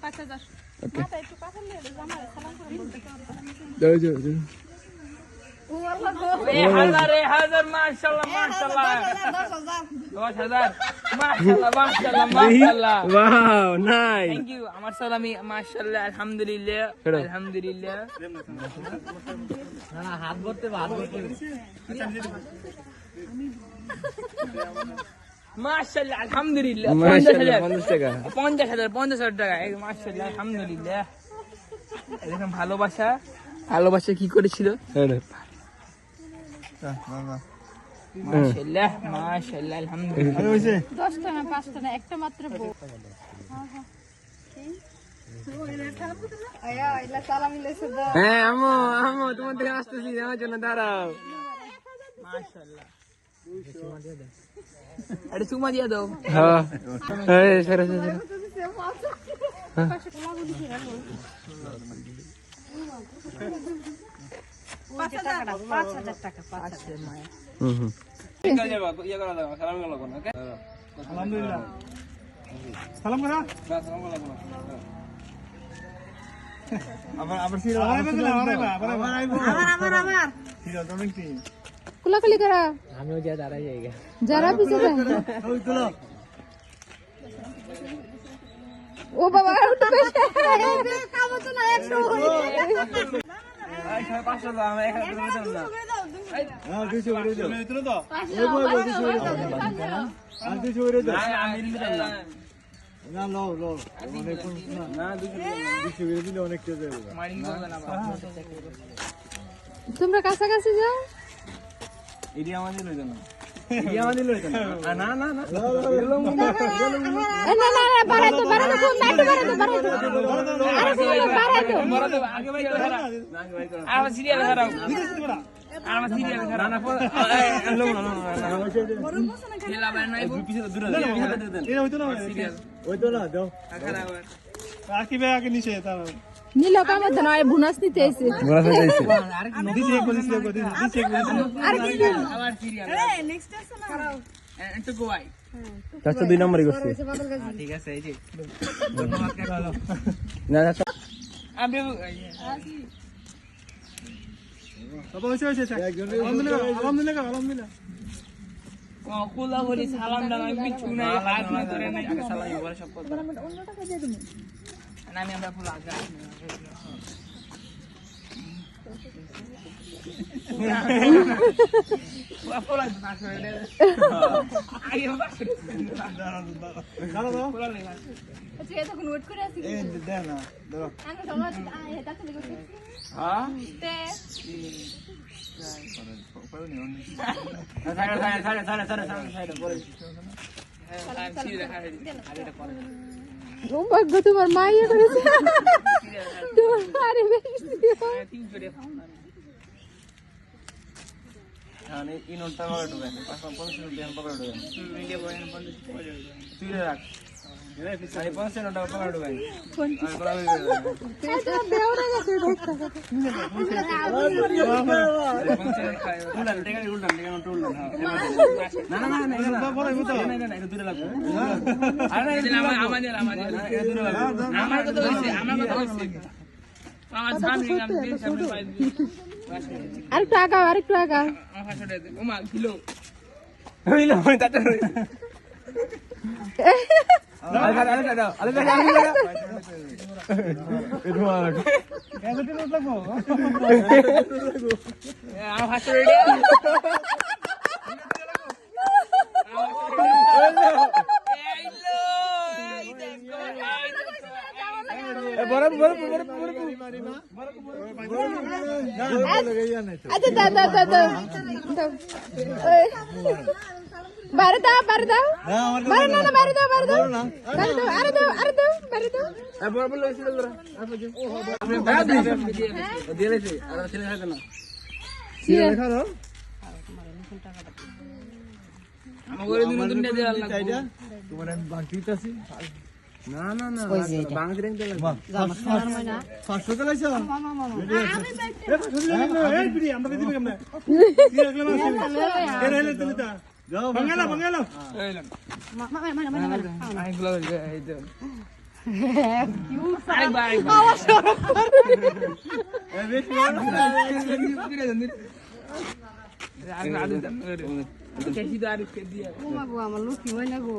5000 ওকে মাথা একটু পাঠান দিয়ে আমারে সালাম করে বলতে দাও দাও ও আল্লাহ গো হাজার মাশাআল্লাহ মাশাআল্লাহ 10000 মাশাআল্লাহ মাশাআল্লাহ মাশাআল্লাহ ওয়াও নাইস থ্যাংক ইউ আমার সালামি মাশাআল্লাহ আলহামদুলিল্লাহ আলহামদুলিল্লাহ না হাত ধরতে মাশাআল্লাহ আলহামদুলিল্লাহ 50 টাকা 50,000 টাকা এই মাশাআল্লাহ আলহামদুলিল্লাহ এরকম ভালোবাসা কি করেছিল মাশাআল্লাহ মাশাআল্লাহ আলহামদুলিল্লাহ 10 টাকা 5 টাকা একটা মাত্র বউ আয়া ইলা সালাম ইলেছে দাও হ্যাঁ আমো তোমার থেকে আসতেছি আমার জন্য দাঁড়াও মাশাআল্লাহ আরে চুমা দিয়ে দাও হ্যাঁ এই সরে সরে হুম আলহামদুলিল্লাহ সালাম করা আবার সিরিয়াল আবার সিরিয়াল তো নাকি কুলাকুলি করা আমিও যা দাঁড়াই যাইগা যারা পিছে যায় ওই তোলো ও বাবা উঠে বেশে কামো তো না 100 এই 500 দাও আমি 1000 করে দাও না হ্যাঁ 200 করে দাও তুলো তো আর 200 করে দাও আমি নিলাম না না লো অনেক না 200 করে দিলে অনেক কে যাবে মারি হবে না তোমরা কাছাকাছি যাও এডি আমাদের লই দাও না এডি আমাদের লই দাও না না না না বাড়াই তো কোন নাইট বাড়াই তো বড় তো আগে ভাই করো না আর সিরিয়াল হারাও আর সিরিয়াল হারাও না লো না খেলা বাই নাই পিছে দূরে দেন এই হইতো না সিরিয়াল ওই তো না দাও খারাপ আর কি ভাই আগে নিচে তার নীল কামে তো নয় বুনাস নিতে আইছে বড় হয়ে যাইছে আর কি দিছে এক দিছে আর কি আবার সিরিয়াল নেক্সট আছে না একটু গোয়াই চারশো 2 নম্বরই করছে ঠিক আছে এই যে না না আমি বাবা হইছে আলহামদুলিল্লাহ কোলা বলি সালাম দাও আমি কিছু নাই হাত না ধরে নাই আগে সালাম বলে সব কথা অন্য টাকা দিয়ে দিমু না আমি আমরা ফুল আগে ফুল আগে না করে দে আগে বাস দাও দাও ফুল আগে আচ্ছা এটা কোন ওয়েট করে আছি এই দে না দাও আমি সময় এটা তো লিখছি হ্যাঁ তে ও ভাগ্য তোমার মা ইয়ে করেছে তোমার আরে আরেকটু আগাও আচ্ছা দাও বারে দাও বারে দাও বারে না বারে দাও আরে দাও বারে দাও তোমার আমি বাকি দিতেছি না না না বাংলাদেশ র্যাঙ্ক দিলাম 500 টাকা আমরা দিতে কেমনে যাও বাঙ্গালা বাঙ্গালা আরেকগুলো এই তো আমার লোক কি হয় না গো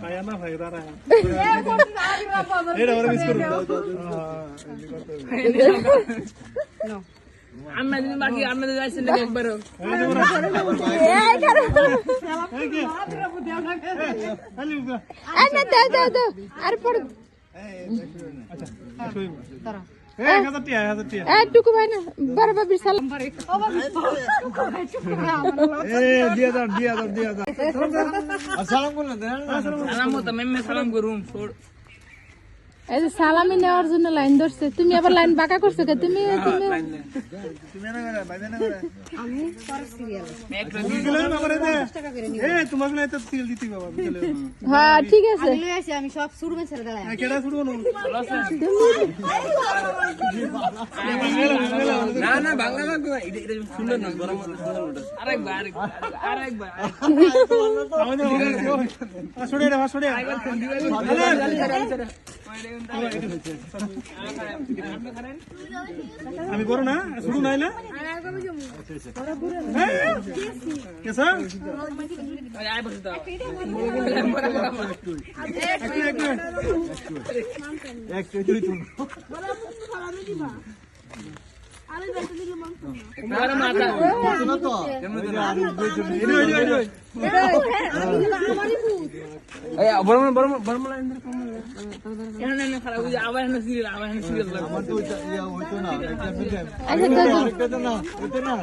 কায়া না ভাই দাঁড়া এটা ওরা মিস করব আমরা দিন বাকি আপনাদের যাচ্ছেন নাকি একবারও আর পর আচ্ছা টুকু ভাই না বড় বাবির সালাম সালাম করলেন সালাম তো মেমে সালাম করুম এই যে সালামি নেওয়ার জন্য লাইন ধরছে তুমি আবার লাইন বাঁকা করছো কে তুমি তুমি আমি পরে সিরিয়াল তোমাকে এত সিল দিতে বাবা হ্যাঁ ঠিক আছে আমি লই আছি আমি সব শুরু में ছেড়ে দাঁড়াই কেডা শুরু না না না বাংলা গান এটা সুন্দর না গরম আরেকবার আমাদের ছড়ে রে ছড়ে আমি করো না শুরু নাই না কেসা আয় বসে দাও একটু দুই তিন মারা মাথা না তো এই বড় বড় লাইন ধরে এখানে না খারাপ বুঝে আবার এখানে সিরিয়াল লাগবে আমার তো ইয়া হইতো না এটা মিটার আচ্ছা এটা না এটা না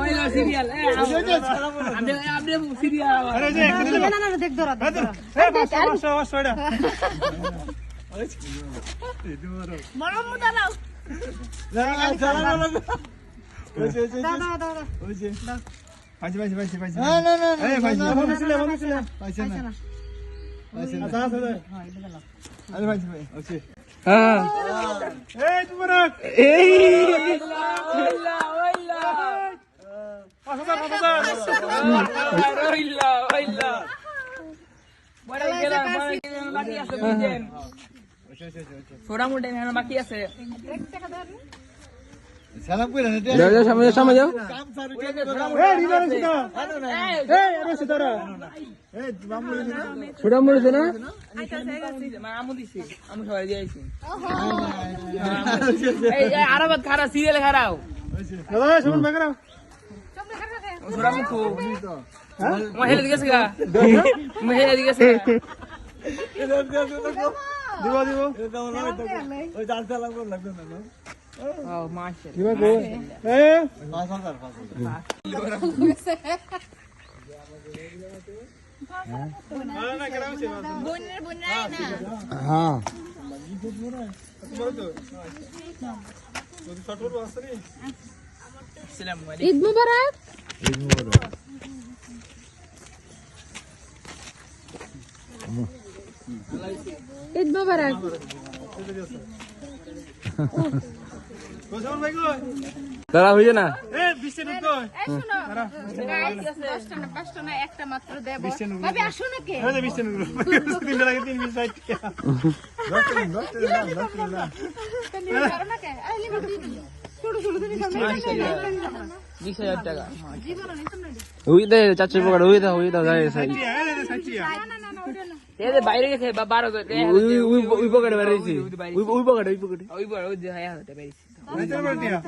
ওই না সিরিয়াল আপনি সিরিয়াল আরে যে না না দেখ ধরা ছড়া বড় মুদা নাও ছোড়া মোটে বাকি আছে সালাম কইরা না যাও সামনে যাও কাম সারি এই রিদারে সিধা এই আরে সিধারা এই মামুলি ছোটা মরেছে না আমু দিছি আমু সবাই দিয়েছি এই আরাবাদ খারা সিরিয়াল খারাও দাদা শুন বেগরা ছোড়া মুখো মহিলা দিকে গা মহিলা দিকে দিব দিব ওই জাল চালাম করে লাগবে না ও মাশাআল্লাহ দিবা গো এ 5000 হ্যাঁ আসসালামু আলাইকুম ঈদ মুবারক ঈদ মুবারক কোসম ভাই গো দাঁড়া হইছে না এ 20 টা ঢুকো এই শুনো গাইস 10টা না 5টা না একটা মাত্র দেব ভাবি আসো না কে এই 20 টা ঢুকো দিন লাগে 3 20 টাকা 10 টা তুমি করো না কে এই লিখো দিই ছোট ছোট দিন মাশাআল্লাহ 20000 টাকা ওই দে চাচু পকড় ওই দাও যায় সাই না না ওটা না এই যে বাইরে গেছে 12 ওই পকেটে বেরিয়েছি ওই পকেটে ওই বড় ওই হায়া হতে পারিস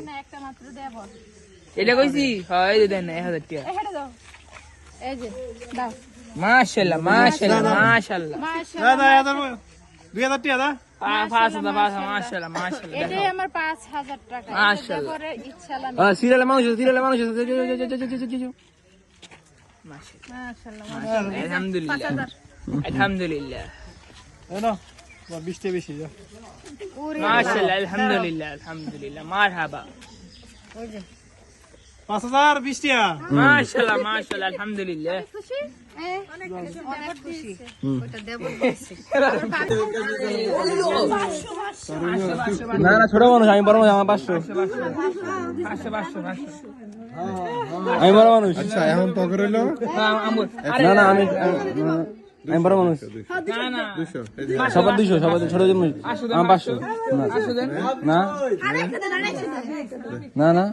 না একটা মাত্র দেব এটা কইছি হয় এই দেন 1000 টাকা এই হেডে দাও এই যে দাও মাশাআল্লাহ মাশাআল্লাহ মাশাআল্লাহ দাদা দাদা 2000 টাকা দা 5000 মাশাআল্লাহ মাশাআল্লাহ এটাই আমার 5000 টাকা মাশাআল্লাহ। পরে ইচ্ছালা সিরিয়ালে মানুষ মাশাআল্লাহ মাশাআল্লাহ আলহামদুলিল্লাহ আলহামদুলিল্লাহ না 20 টা বেশি যা ওরে মাশাআল্লাহ আলহামদুলিল্লাহ আলহামদুলিল্লাহ মারহাবা ওই যে 5,020 টাকা। মাশাআল্লাহ মাশাআল্লাহ আলহামদুলিল্লাহ খুশি অনেক খুশি ওটা দেব খুশি না না ছোট মানুষ আমি বড় মানুষ আমার 500 আমি বড় মানুষ আচ্ছা এখন পকেট হইলো না না আমি বড় মানুষ না না 200 সবার 200 সবার ছোট মানুষ আমার 500 না না না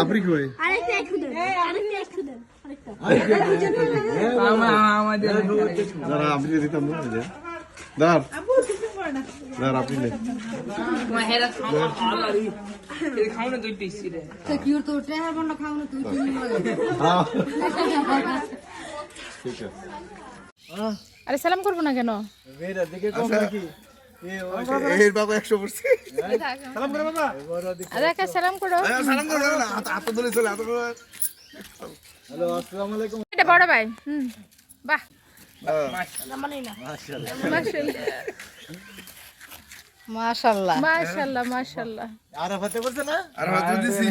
আপনি কই আরেকটা একটু দেন আরেকটা আমাদের যারা আপনি দিতাম না যে দাঁড় দাঁড় আপনি নে তোমার হেরা খাওয়া আল্লাহ রে এই খাওয়া দুই পিস রে তো কি তো ট্রেহার বন্ধ খাও না তুই তুমি হ্যাঁ ঠিক আছে আরে সালাম করবো না কেন? এর বাবা 100% সালাম করে বাবা। আরে একা সালাম করো। সালাম করো না হাত ধরে চলে হাত ধরে এটা বড় ভাই। বাহ মাশাআল্লাহ মাশাআল্লাহ মাশাআল্লাহ। আর হাত দিছি